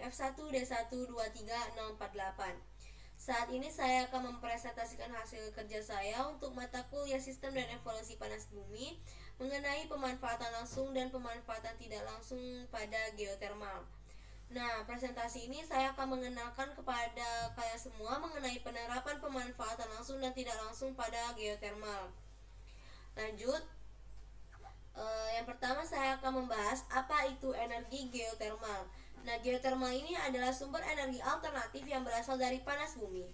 F1D1236048. Saat ini saya akan mempresentasikan hasil kerja saya untuk mata kuliah Sistem dan Evolusi Panas Bumi mengenai pemanfaatan langsung dan pemanfaatan tidak langsung pada geotermal. Nah, presentasi ini saya akan mengenalkan kepada kalian semua mengenai penerapan pemanfaatan langsung dan tidak langsung pada geotermal. Lanjut, yang pertama saya akan membahas apa itu energi geotermal. Nah, geotermal ini adalah sumber energi alternatif yang berasal dari panas bumi.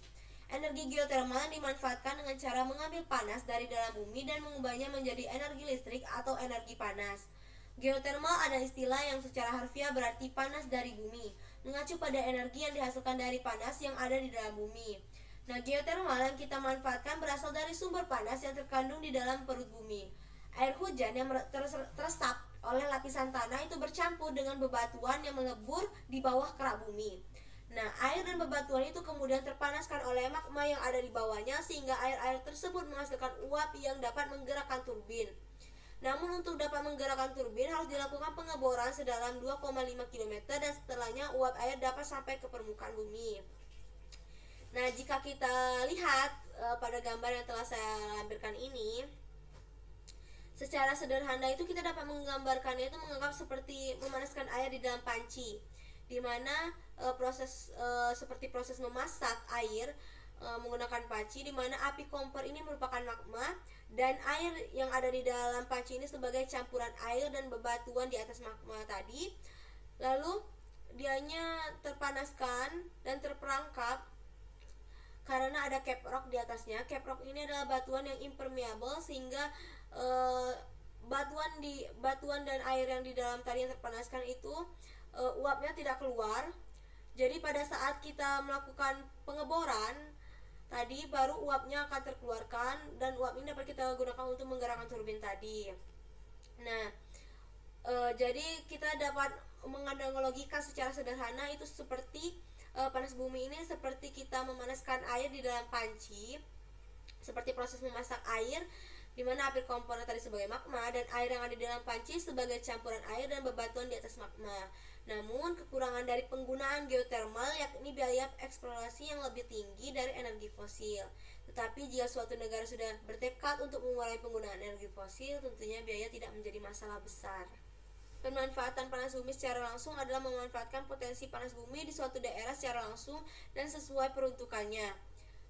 Energi geotermal dimanfaatkan dengan cara mengambil panas dari dalam bumi dan mengubahnya menjadi energi listrik atau energi panas. Geotermal adalah istilah yang secara harfiah berarti panas dari bumi, mengacu pada energi yang dihasilkan dari panas yang ada di dalam bumi. Nah, geotermal yang kita manfaatkan berasal dari sumber panas yang terkandung di dalam perut bumi. Air hujan yang teresap oleh lapisan tanah itu bercampur dengan bebatuan yang melebur di bawah kerak bumi. Nah, air dan bebatuan itu kemudian terpanaskan oleh magma yang ada di bawahnya sehingga air-air tersebut menghasilkan uap yang dapat menggerakkan turbin. Namun untuk dapat menggerakkan turbin harus dilakukan pengeboran sedalam 2,5 km dan setelahnya uap air dapat sampai ke permukaan bumi. Nah, jika kita lihat pada gambar yang telah saya lampirkan ini, secara sederhana itu kita dapat menggambarkannya itu menganggap seperti memanaskan air di dalam panci, di mana seperti proses memasak air menggunakan panci, di mana api kompor ini merupakan magma dan air yang ada di dalam panci ini sebagai campuran air dan bebatuan di atas magma tadi. Lalu dianya terpanaskan dan terperangkap karena ada caprock di atasnya. Caprock ini adalah batuan yang impermeable sehingga batuan dan air yang di dalam tadi yang terpanaskan itu uapnya tidak keluar. Jadi pada saat kita melakukan pengeboran tadi baru uapnya akan terkeluarkan dan uap ini dapat kita gunakan untuk menggerakkan turbin tadi. Nah, jadi kita dapat menganalogikan secara sederhana itu seperti panas bumi ini seperti kita memanaskan air di dalam panci, seperti proses memasak air di mana api kompor tadi sebagai magma dan air yang ada di dalam panci sebagai campuran air dan bebatuan di atas magma. Namun kekurangan dari penggunaan geotermal yakni biaya eksplorasi yang lebih tinggi dari energi fosil. Tetapi jika suatu negara sudah bertekad untuk mengurangi penggunaan energi fosil, tentunya biaya tidak menjadi masalah besar. Pemanfaatan panas bumi secara langsung adalah memanfaatkan potensi panas bumi di suatu daerah secara langsung dan sesuai peruntukannya.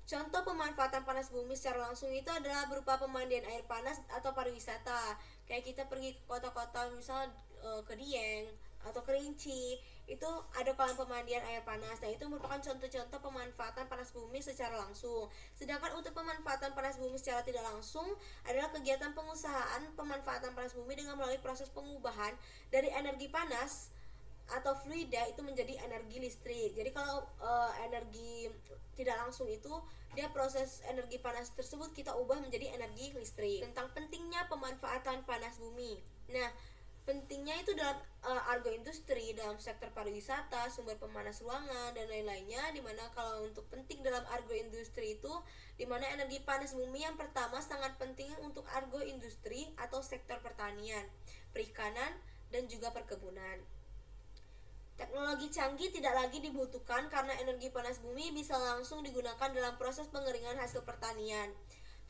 Contoh pemanfaatan panas bumi secara langsung itu adalah berupa pemandian air panas atau pariwisata. Kayak kita pergi ke kota-kota misal ke Dieng atau Kerinci, itu ada kolam pemandian air panas. Nah, itu merupakan contoh-contoh pemanfaatan panas bumi secara langsung. Sedangkan untuk pemanfaatan panas bumi secara tidak langsung adalah kegiatan pengusahaan pemanfaatan panas bumi dengan melalui proses pengubahan dari energi panas atau fluida itu menjadi energi listrik. Jadi kalau energi tidak langsung itu dia proses energi panas tersebut kita ubah menjadi energi listrik. Tentang pentingnya pemanfaatan panas bumi. Nah, pentingnya itu dalam argo industri, dalam sektor pariwisata, sumber pemanas ruangan dan lain-lainnya. Dimana kalau untuk penting dalam argo industri itu, dimana energi panas bumi yang pertama sangat penting untuk argo industri atau sektor pertanian, perikanan dan juga perkebunan. Teknologi canggih tidak lagi dibutuhkan karena energi panas bumi bisa langsung digunakan dalam proses pengeringan hasil pertanian.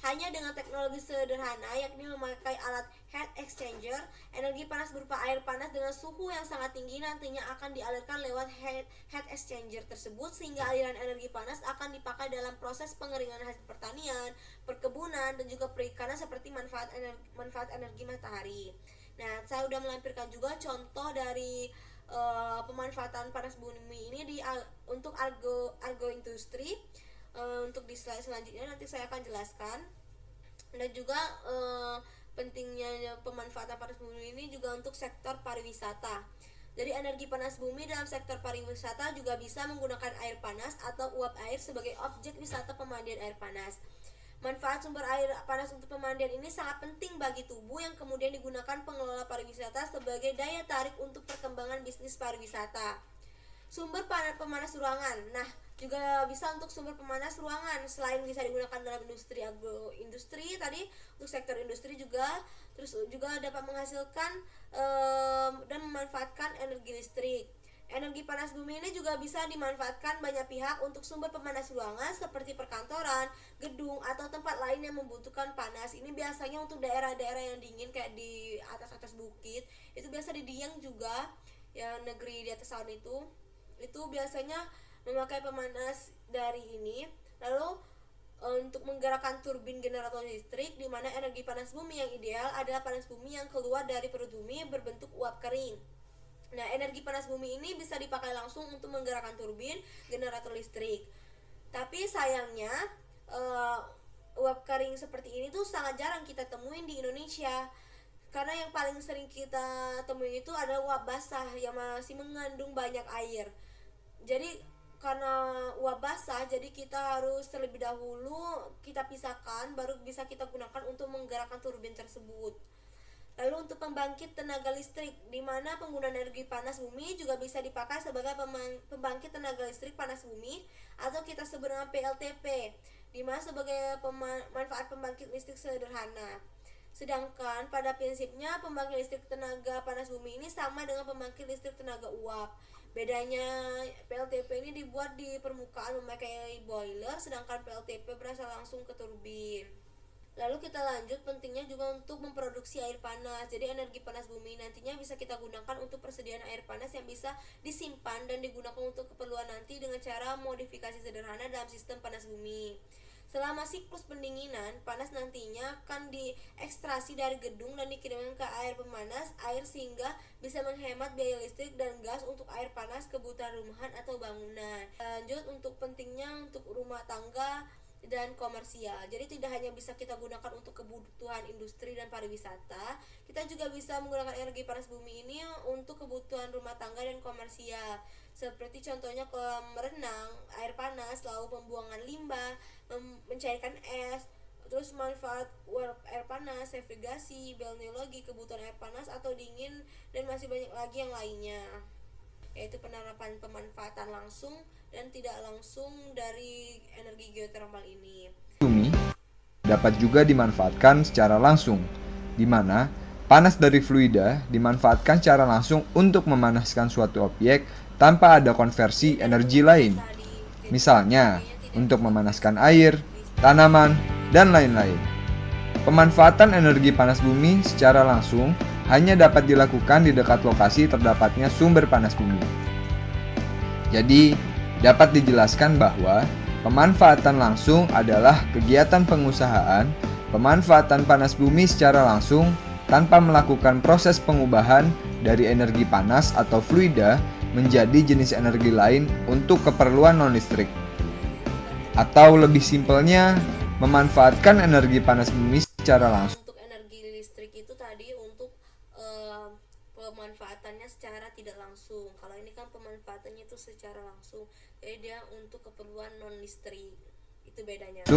Hanya dengan teknologi sederhana yakni memakai alat heat exchanger, energi panas berupa air panas dengan suhu yang sangat tinggi nantinya akan dialirkan lewat heat exchanger tersebut sehingga aliran energi panas akan dipakai dalam proses pengeringan hasil pertanian, perkebunan dan juga perikanan seperti manfaat energi matahari. Nah, saya sudah melampirkan juga contoh dari pemanfaatan panas bumi ini untuk argo industri. Untuk di slide selanjutnya nanti saya akan jelaskan. Dan juga pentingnya pemanfaatan panas bumi ini juga untuk sektor pariwisata. Jadi energi panas bumi dalam sektor pariwisata juga bisa menggunakan air panas atau uap air sebagai objek wisata pemandian air panas. Manfaat sumber air panas untuk pemandian ini sangat penting bagi tubuh yang kemudian digunakan pengelola pariwisata sebagai daya tarik untuk perkembangan bisnis pariwisata. Sumber pemanas ruangan. Nah, juga bisa untuk sumber pemanas ruangan selain bisa digunakan dalam agroindustri tadi, untuk sektor industri juga, terus juga dapat menghasilkan dan memanfaatkan energi listrik. Energi panas bumi ini juga bisa dimanfaatkan banyak pihak untuk sumber pemanas ruangan seperti perkantoran, gedung, atau tempat lain yang membutuhkan panas. Ini biasanya untuk daerah-daerah yang dingin kayak di atas-atas bukit. Itu biasa di Dieng juga, ya negeri di atas awan itu biasanya memakai pemanas dari ini. Lalu untuk menggerakkan turbin generator listrik, di mana energi panas bumi yang ideal adalah panas bumi yang keluar dari perut bumi berbentuk uap kering. Nah, energi panas bumi ini bisa dipakai langsung untuk menggerakkan turbin generator listrik. Tapi sayangnya uap kering seperti ini tuh sangat jarang kita temuin di Indonesia. Karena yang paling sering kita temui itu adalah uap basah yang masih mengandung banyak air. Jadi karena uap basah, jadi kita harus terlebih dahulu kita pisahkan baru bisa kita gunakan untuk menggerakkan turbin tersebut. Lalu untuk pembangkit tenaga listrik, di mana penggunaan energi panas bumi juga bisa dipakai sebagai pembangkit tenaga listrik panas bumi atau kita sebut dengan PLTP, di mana sebagai manfaat pembangkit listrik sederhana. Sedangkan pada prinsipnya pembangkit listrik tenaga panas bumi ini sama dengan pembangkit listrik tenaga uap. Bedanya PLTP ini dibuat di permukaan memakai boiler, sedangkan PLTP berasal langsung ke turbin. Lalu kita lanjut, pentingnya juga untuk memproduksi air panas. Jadi energi panas bumi nantinya bisa kita gunakan untuk persediaan air panas yang bisa disimpan dan digunakan untuk keperluan nanti dengan cara modifikasi sederhana dalam sistem panas bumi. Selama siklus pendinginan, panas nantinya akan diekstraksi dari gedung dan dikirimkan ke air pemanas air sehingga bisa menghemat biaya listrik dan gas untuk air panas kebutuhan rumahan atau bangunan. Lanjut, untuk pentingnya untuk rumah tangga dan komersial. Jadi tidak hanya bisa kita gunakan untuk kebutuhan industri dan pariwisata, kita juga bisa menggunakan energi panas bumi ini untuk kebutuhan rumah tangga dan komersial. Seperti contohnya kolam renang, air panas, lalu pembuangan limbah, mencairkan es, terus manfaat uap air panas, navigasi, balneologi, kebutuhan air panas atau dingin, dan masih banyak lagi yang lainnya, yaitu penerapan pemanfaatan langsung dan tidak langsung dari energi geotermal ini. Bumi dapat juga dimanfaatkan secara langsung, di mana panas dari fluida dimanfaatkan secara langsung untuk memanaskan suatu objek tanpa ada konversi energi lain. Misalnya, untuk memanaskan air, tanaman, dan lain-lain. Pemanfaatan energi panas bumi secara langsung hanya dapat dilakukan di dekat lokasi terdapatnya sumber panas bumi. Jadi, dapat dijelaskan bahwa pemanfaatan langsung adalah kegiatan pengusahaan pemanfaatan panas bumi secara langsung tanpa melakukan proses pengubahan dari energi panas atau fluida menjadi jenis energi lain untuk keperluan non-listrik. Atau lebih simpelnya, memanfaatkan energi panas bumi secara langsung. Untuk energi listrik itu tadi untuk pemanfaatannya secara tidak langsung. Kalau ini kan pemanfaatannya itu secara langsung. Jadi dia untuk keperluan non listrik. Itu bedanya.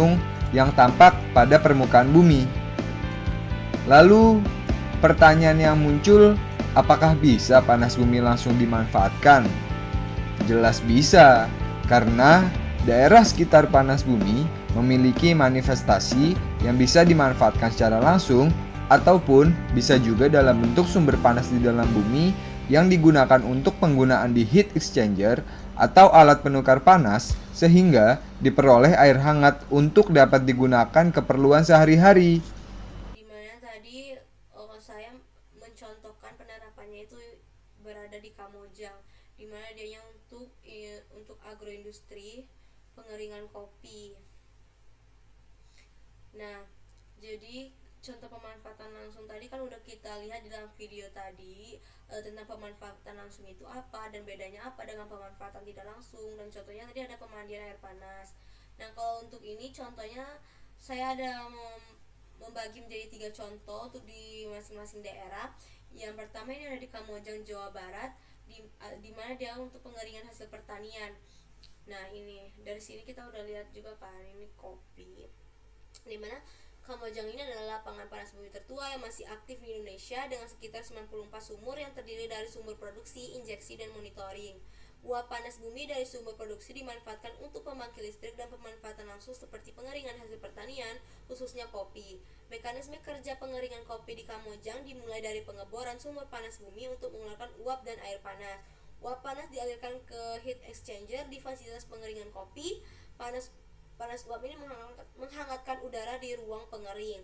Yang tampak pada permukaan bumi. Lalu pertanyaan yang muncul, apakah bisa panas bumi langsung dimanfaatkan? Jelas bisa, karena daerah sekitar panas bumi memiliki manifestasi yang bisa dimanfaatkan secara langsung ataupun bisa juga dalam bentuk sumber panas di dalam bumi yang digunakan untuk penggunaan di heat exchanger atau alat penukar panas sehingga diperoleh air hangat untuk dapat digunakan keperluan sehari-hari. Dimana tadi saya mencontohkan penerapannya itu berada di Kamojang, dimana dia untuk agroindustri pengeringan kopi. Nah, jadi contoh pemanfaatan langsung tadi kan udah kita lihat di dalam video tadi tentang pemanfaatan langsung itu apa dan bedanya apa dengan pemanfaatan tidak langsung, dan contohnya tadi ada pemandian air panas. Nah, kalau untuk ini contohnya saya ada membagi menjadi 3 contoh untuk di masing-masing daerah. Yang pertama ini ada di Kamojang, Jawa Barat, di mana dia untuk pengeringan hasil pertanian. Nah, ini dari sini kita udah lihat juga kan, ini kopi. Di mana Kamojang ini adalah lapangan panas bumi tertua yang masih aktif di Indonesia dengan sekitar 94 sumur yang terdiri dari sumber produksi, injeksi, dan monitoring. Uap panas bumi dari sumber produksi dimanfaatkan untuk pembangkit listrik dan pemanfaatan langsung seperti pengeringan hasil pertanian, khususnya kopi. Mekanisme kerja pengeringan kopi di Kamojang dimulai dari pengeboran sumber panas bumi untuk mengeluarkan uap dan air panas. Uap panas dialirkan ke heat exchanger di fasilitas pengeringan kopi. Panas uap ini menghangatkan udara di ruang pengering.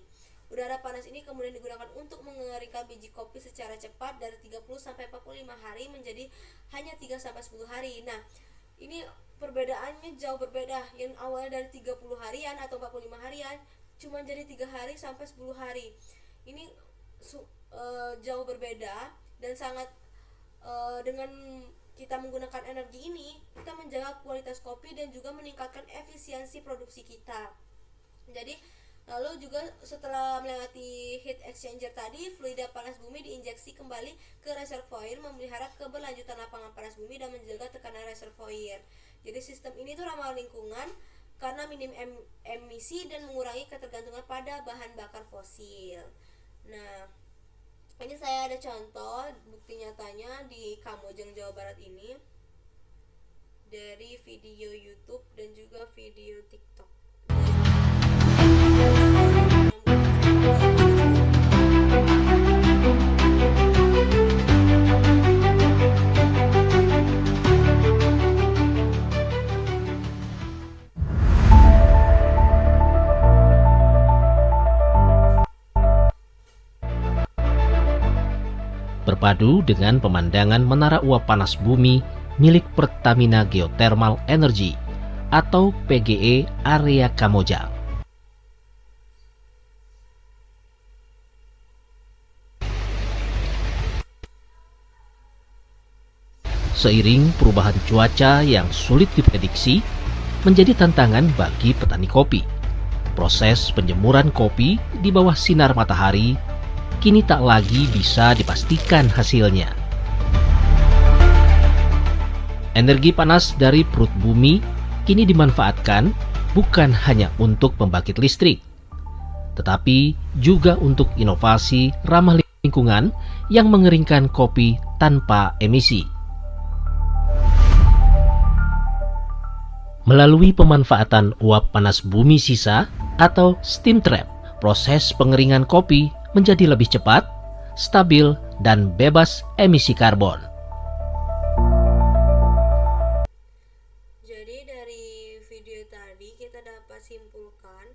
Udara panas ini kemudian digunakan untuk mengeringkan biji kopi secara cepat dari 30 sampai 45 hari menjadi hanya 3 sampai 10 hari. Nah, ini perbedaannya jauh berbeda. Yang awalnya dari 30 harian atau 45 harian cuma jadi 3 hari sampai 10 hari. Ini jauh berbeda dan sangat dengan kita menggunakan energi ini, kita menjaga kualitas kopi dan juga meningkatkan efisiensi produksi kita. Jadi lalu juga setelah melewati heat exchanger tadi, fluida panas bumi diinjeksi kembali ke reservoir, memelihara keberlanjutan lapangan panas bumi dan menjaga tekanan reservoir. Jadi sistem ini tuh ramah lingkungan karena minim emisi dan mengurangi ketergantungan pada bahan bakar fosil. Nah, ini saya ada contoh bukti nyatanya di Kamojang, Jawa Barat ini dari video YouTube dan juga video TikTok. Berpadu dengan pemandangan menara uap panas bumi milik Pertamina Geothermal Energy atau PGE area Kamojang. Seiring perubahan cuaca yang sulit diprediksi, menjadi tantangan bagi petani kopi. Proses penjemuran kopi di bawah sinar matahari kini tak lagi bisa dipastikan hasilnya. Energi panas dari perut bumi kini dimanfaatkan bukan hanya untuk pembangkit listrik, tetapi juga untuk inovasi ramah lingkungan yang mengeringkan kopi tanpa emisi. Melalui pemanfaatan uap panas bumi sisa atau steam trap, proses pengeringan kopi menjadi lebih cepat, stabil, dan bebas emisi karbon. Jadi dari video tadi kita dapat simpulkan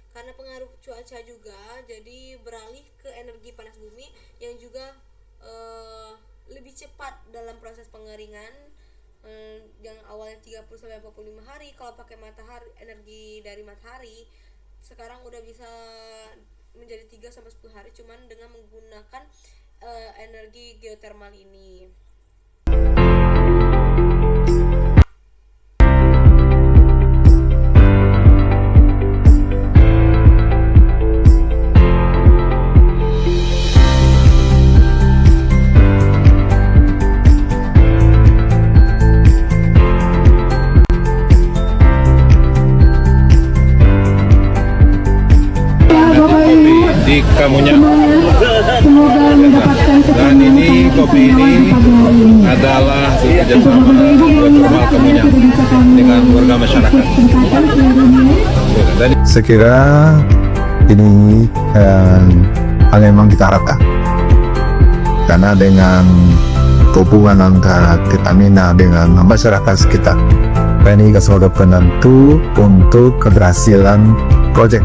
karena pengaruh cuaca juga, jadi beralih ke energi panas bumi yang juga lebih cepat dalam proses pengeringan. Yang awalnya 30-45 hari kalau pakai matahari, energi dari matahari, sekarang udah bisa menjadi 3-10 hari cuman dengan menggunakan energi geothermal ini. Di Kamojang. Dan ini kopi ini adalah kerjasama geothermal Kamojang dengan warga masyarakat. Saya kira ini hal yang memang kita harapkan, karena dengan hubungan antara Pertamina dengan masyarakat sekitar, ini sebagai penentu untuk keberhasilan proyek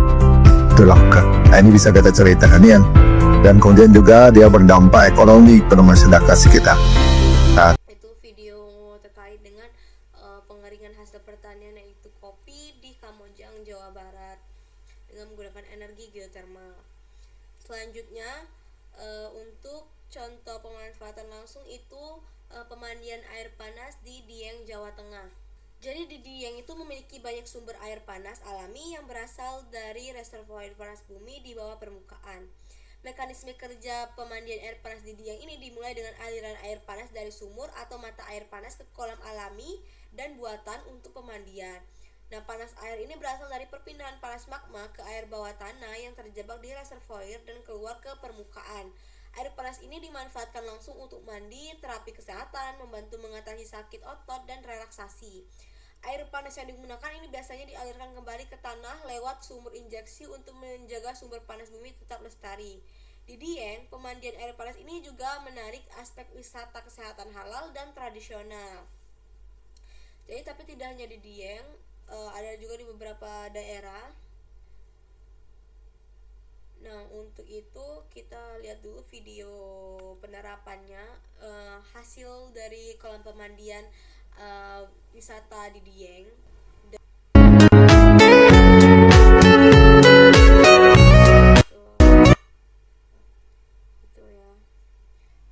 dilakukan. Nah, ini bisa kita ceritakan ya. Dan kemudian juga dia berdampak ekonomi pada masyarakat sekitar. Nah, Itu video terkait dengan pengeringan hasil pertanian yaitu kopi di Kamojang, Jawa Barat dengan menggunakan energi geothermal. Selanjutnya untuk contoh pemanfaatan langsung itu pemandian air panas di Dieng, Jawa Tengah. Jadi di Dieng itu memiliki banyak sumber air panas alami yang berasal dari reservoir panas bumi di bawah permukaan. Mekanisme kerja pemandian air panas di Dieng ini dimulai dengan aliran air panas dari sumur atau mata air panas ke kolam alami dan buatan untuk pemandian. Nah, panas air ini berasal dari perpindahan panas magma ke air bawah tanah yang terjebak di reservoir dan keluar ke permukaan. Air panas ini dimanfaatkan langsung untuk mandi, terapi kesehatan, membantu mengatasi sakit otot, dan relaksasi. Air panas yang digunakan ini biasanya dialirkan kembali ke tanah lewat sumur injeksi untuk menjaga sumber panas bumi tetap lestari. Di Dieng, pemandian air panas ini juga menarik aspek wisata kesehatan halal dan tradisional. Jadi tapi tidak hanya di Dieng, ada juga di beberapa daerah. Nah, untuk itu kita lihat dulu video penerapannya, hasil dari kolam pemandian wisata di Dieng. Itu ya.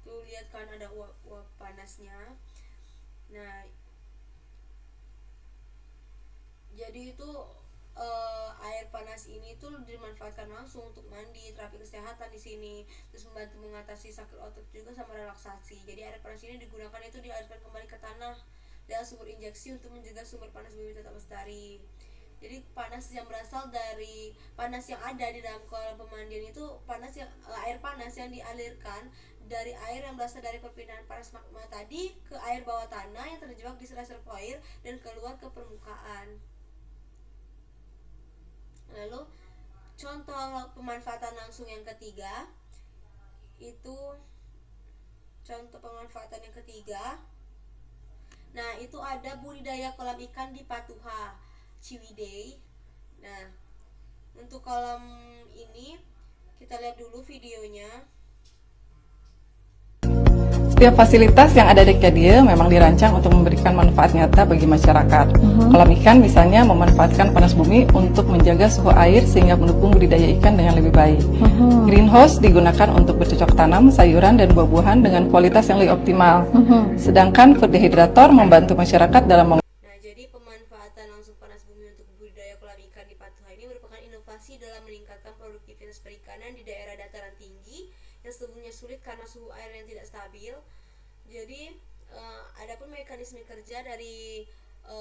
Tuh lihat kan ada uap panasnya. Nah, jadi itu air panas ini tuh dimanfaatkan langsung untuk mandi, terapi kesehatan di sini, terus membantu mengatasi sakit otot juga sama relaksasi. Jadi air panas ini digunakan itu dialirkan kembali ke tanah dan sumber injeksi untuk menjaga sumber panas bumi tetap lestari. Jadi panas yang berasal dari panas yang ada di dalam kolam pemandian itu air panas yang dialirkan dari air yang berasal dari perpindahan panas magma tadi ke air bawah tanah yang terjebak di reservoir dan keluar ke permukaan. Lalu contoh pemanfaatan langsung yang ketiga itu nah itu ada budidaya kolam ikan di Patuha, Ciwidey. Nah, untuk kolam ini kita lihat dulu videonya. Setiap fasilitas yang ada di KDIE memang dirancang untuk memberikan manfaat nyata bagi masyarakat. Kolam ikan misalnya memanfaatkan panas bumi untuk menjaga suhu air sehingga mendukung budidaya ikan dengan lebih baik. Greenhouse digunakan untuk bercocok tanam sayuran dan buah-buahan dengan kualitas yang lebih optimal. Sedangkan food dehydrator membantu masyarakat dalam Nah, jadi pemanfaatan langsung panas bumi untuk budidaya kolam ikan di Patuha ini merupakan inovasi dalam meningkatkan produktivitas perikanan di daerah dataran tinggi yang sebelumnya sulit karena suhu air yang tidak stabil. Jadi adapun mekanisme kerja dari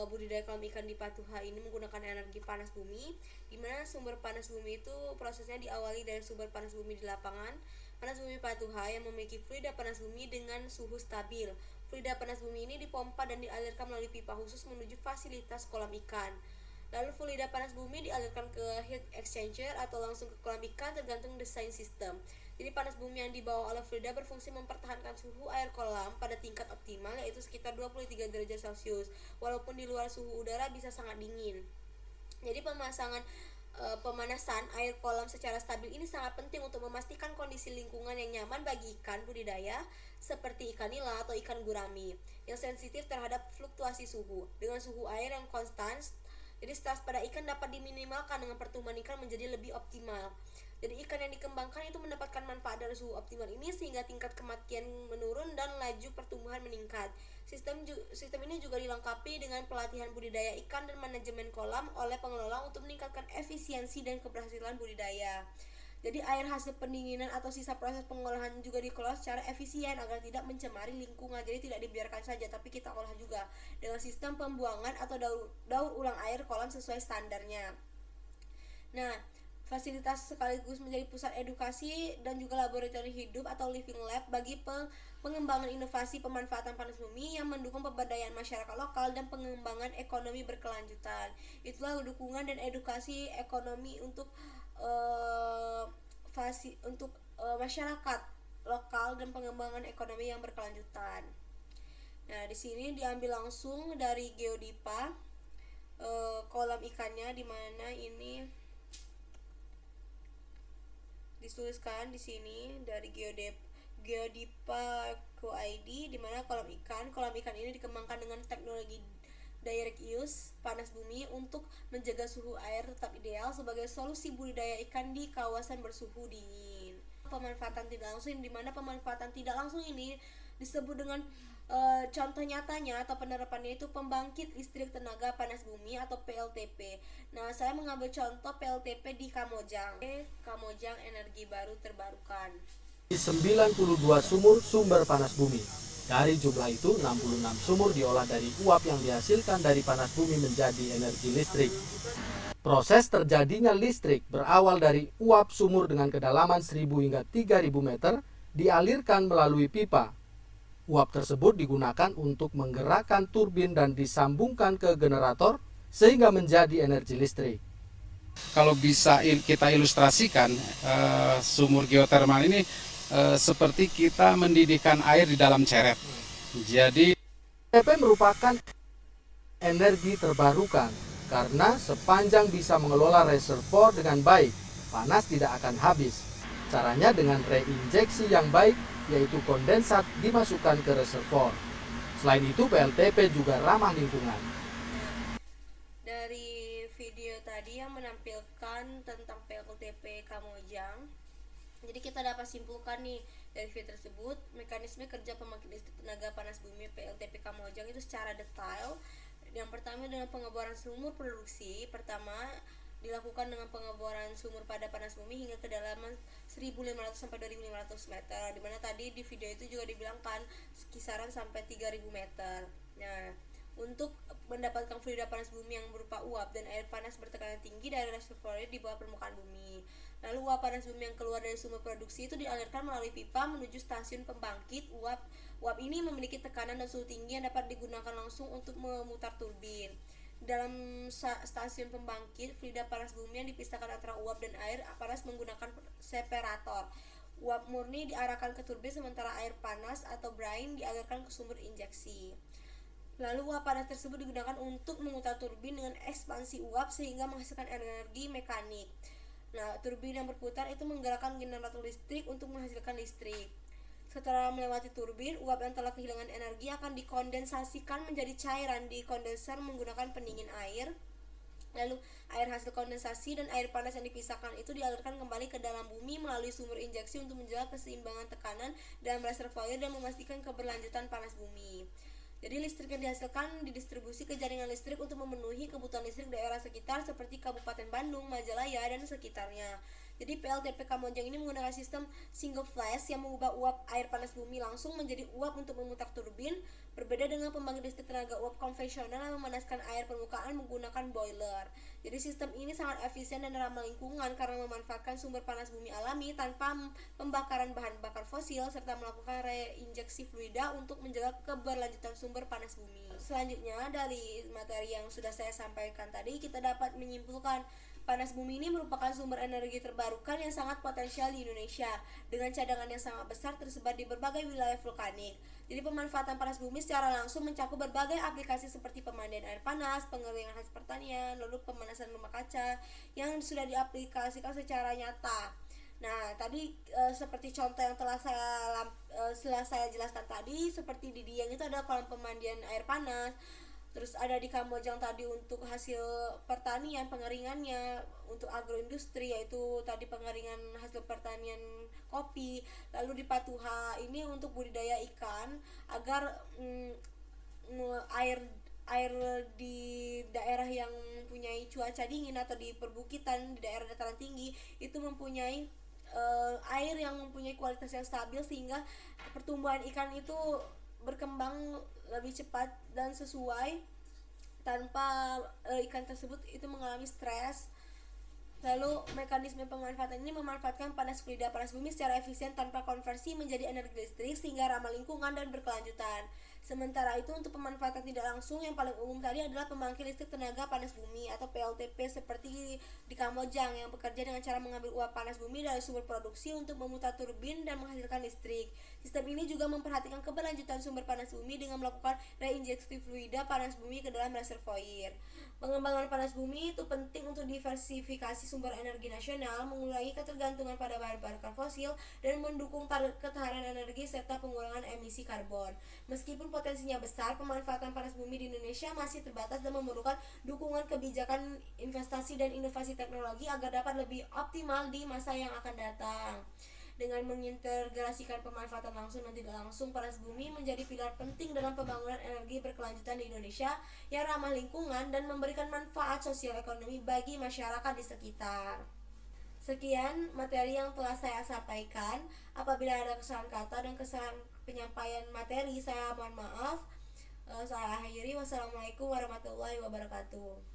budidaya kolam ikan di Patuha ini menggunakan energi panas bumi, di mana sumber panas bumi itu prosesnya diawali dari sumber panas bumi di lapangan. Panas bumi Patuha yang memiliki fluida panas bumi dengan suhu stabil. Fluida panas bumi ini dipompa dan dialirkan melalui pipa khusus menuju fasilitas kolam ikan. Lalu fluida panas bumi dialirkan ke heat exchanger atau langsung ke kolam ikan tergantung desain sistem. Jadi panas bumi yang dibawa oleh fluida berfungsi mempertahankan suhu air kolam pada tingkat optimal yaitu sekitar 23 derajat Celcius, walaupun di luar suhu udara bisa sangat dingin. Jadi pemanasan air kolam secara stabil ini sangat penting untuk memastikan kondisi lingkungan yang nyaman bagi ikan budidaya seperti ikan nila atau ikan gurami yang sensitif terhadap fluktuasi suhu. Dengan suhu air yang konstan, jadi stres pada ikan dapat diminimalkan dengan pertumbuhan ikan menjadi lebih optimal. Jadi ikan yang dikembangkan itu mendapatkan manfaat dari suhu optimal ini sehingga tingkat kematian menurun dan laju pertumbuhan meningkat. Sistem ini juga dilengkapi dengan pelatihan budidaya ikan dan manajemen kolam oleh pengelola untuk meningkatkan efisiensi dan keberhasilan budidaya. Jadi air hasil pendinginan atau sisa proses pengolahan juga dikelola secara efisien agar tidak mencemari lingkungan. Jadi tidak dibiarkan saja, tapi kita olah juga dengan sistem pembuangan atau daur ulang air kolam sesuai standarnya. Nah, fasilitas sekaligus menjadi pusat edukasi dan juga laboratorium hidup atau living lab bagi pengembangan inovasi pemanfaatan panas bumi yang mendukung pemberdayaan masyarakat lokal dan pengembangan ekonomi berkelanjutan. Itulah dukungan dan edukasi ekonomi untuk masyarakat lokal dan pengembangan ekonomi yang berkelanjutan. Nah, di sini diambil langsung dari Geodipa kolam ikannya, di mana ini dituliskan di sini dari Geodipa.co.id, di mana kolam ikan ini dikembangkan dengan teknologi direct use panas bumi untuk menjaga suhu air tetap ideal sebagai solusi budidaya ikan di kawasan bersuhu dingin. Pemanfaatan tidak langsung, di mana pemanfaatan tidak langsung ini disebut dengan contoh nyatanya atau penerapannya itu pembangkit listrik tenaga panas bumi atau PLTP. Nah, saya mengambil contoh PLTP di Kamojang Energi Baru Terbarukan. Di 92 sumber panas bumi. Dari jumlah itu, 66 sumur diolah dari uap yang dihasilkan dari panas bumi menjadi energi listrik. Proses terjadinya listrik berawal dari uap sumur dengan kedalaman 1000 hingga 3000 meter dialirkan melalui pipa. Uap tersebut digunakan untuk menggerakkan turbin dan disambungkan ke generator sehingga menjadi energi listrik. Kalau bisa kita ilustrasikan, sumur geotermal ini seperti kita mendidihkan air di dalam ceret. Jadi PLTP merupakan energi terbarukan karena sepanjang bisa mengelola reservoir dengan baik, panas tidak akan habis. Caranya dengan reinjeksi yang baik, yaitu kondensat dimasukkan ke reservoir. Selain itu, PLTP juga ramah lingkungan. Dari video tadi yang menampilkan tentang PLTP Kamojang, jadi kita dapat simpulkan nih dari video tersebut, mekanisme kerja pembangkit listrik tenaga panas bumi PLTP Kamojang itu secara detail. Yang pertama dengan pengeboran sumur produksi. Pertama dilakukan dengan pengeboran sumur pada panas bumi hingga kedalaman 1.500 sampai 2.500 meter, dimana tadi di video itu juga dibilangkan kisaran sampai 3.000 meter. Nah, untuk mendapatkan fluida panas bumi yang berupa uap dan air panas bertekanan tinggi dari reservoir di bawah permukaan bumi. Lalu uap panas bumi yang keluar dari sumber produksi itu dialirkan melalui pipa menuju stasiun pembangkit. Uap ini memiliki tekanan dan suhu tinggi yang dapat digunakan langsung untuk memutar turbin. Dalam stasiun pembangkit, fluida panas bumi yang dipisahkan antara uap dan air panas menggunakan separator. Uap murni diarahkan ke turbin, sementara air panas atau brine dialirkan ke sumber injeksi. Lalu uap panas tersebut digunakan untuk memutar turbin dengan ekspansi uap sehingga menghasilkan energi mekanik. Nah, turbin yang berputar itu menggerakkan generator listrik untuk menghasilkan listrik. Setelah melewati turbin, uap yang telah kehilangan energi akan dikondensasikan menjadi cairan di kondenser menggunakan pendingin air. Lalu air hasil kondensasi dan air panas yang dipisahkan itu dialirkan kembali ke dalam bumi melalui sumber injeksi untuk menjaga keseimbangan tekanan dalam reservoir dan memastikan keberlanjutan panas bumi. Jadi listrik yang dihasilkan didistribusi ke jaringan listrik untuk memenuhi kebutuhan listrik daerah sekitar seperti Kabupaten Bandung, Majalaya, dan sekitarnya. Jadi PLTP Kamojang ini menggunakan sistem single flash yang mengubah uap air panas bumi langsung menjadi uap untuk memutar turbin, berbeda dengan pembangkit listrik tenaga uap konvensional yang memanaskan air permukaan menggunakan boiler. Jadi sistem ini sangat efisien dan ramah lingkungan karena memanfaatkan sumber panas bumi alami tanpa pembakaran bahan bakar fosil serta melakukan reinjeksi fluida untuk menjaga keberlanjutan sumber panas bumi. Selanjutnya dari materi yang sudah saya sampaikan tadi, kita dapat menyimpulkan panas bumi ini merupakan sumber energi terbarukan yang sangat potensial di Indonesia dengan cadangan yang sangat besar tersebar di berbagai wilayah vulkanik. Jadi pemanfaatan panas bumi secara langsung mencakup berbagai aplikasi seperti pemandian air panas, pengeringan hasil pertanian, lalu pemanasan rumah kaca yang sudah diaplikasikan secara nyata. Nah, tadi seperti contoh yang telah saya jelaskan tadi, seperti di Dieng itu ada kolam pemandian air panas. Terus ada di Kamojang tadi untuk hasil pertanian, pengeringannya, untuk agroindustri yaitu tadi pengeringan hasil pertanian kopi. Lalu di Patuha ini untuk budidaya ikan agar air di daerah yang mempunyai cuaca dingin atau di perbukitan di daerah dataran tinggi itu mempunyai air yang mempunyai kualitas yang stabil sehingga pertumbuhan ikan itu berkembang lebih cepat dan sesuai tanpa ikan tersebut itu mengalami stres. Lalu mekanisme pemanfaatan ini memanfaatkan panas fluida panas bumi secara efisien tanpa konversi menjadi energi listrik sehingga ramah lingkungan dan berkelanjutan. Sementara itu untuk pemanfaatan tidak langsung yang paling umum tadi adalah pembangkit listrik tenaga panas bumi atau PLTP seperti di Kamojang yang bekerja dengan cara mengambil uap panas bumi dari sumber produksi untuk memutar turbin dan menghasilkan listrik. Sistem ini juga memperhatikan keberlanjutan sumber panas bumi dengan melakukan reinjeksi fluida panas bumi ke dalam reservoir. Pengembangan panas bumi itu penting untuk diversifikasi sumber energi nasional, mengurangi ketergantungan pada bahan bakar fosil, dan mendukung ketahanan energi serta pengurangan emisi karbon. Meskipun potensinya besar, pemanfaatan panas bumi di Indonesia masih terbatas dan memerlukan dukungan kebijakan investasi dan inovasi teknologi agar dapat lebih optimal di masa yang akan datang. Dengan mengintegrasikan pemanfaatan langsung dan tidak langsung, panas bumi menjadi pilar penting dalam pembangunan energi berkelanjutan di Indonesia yang ramah lingkungan dan memberikan manfaat sosial ekonomi bagi masyarakat di sekitar. Sekian materi yang telah saya sampaikan. Apabila ada kesalahan kata dan kesalahan penyampaian materi, saya mohon maaf. Saya akhiri. Wassalamualaikum warahmatullahi wabarakatuh.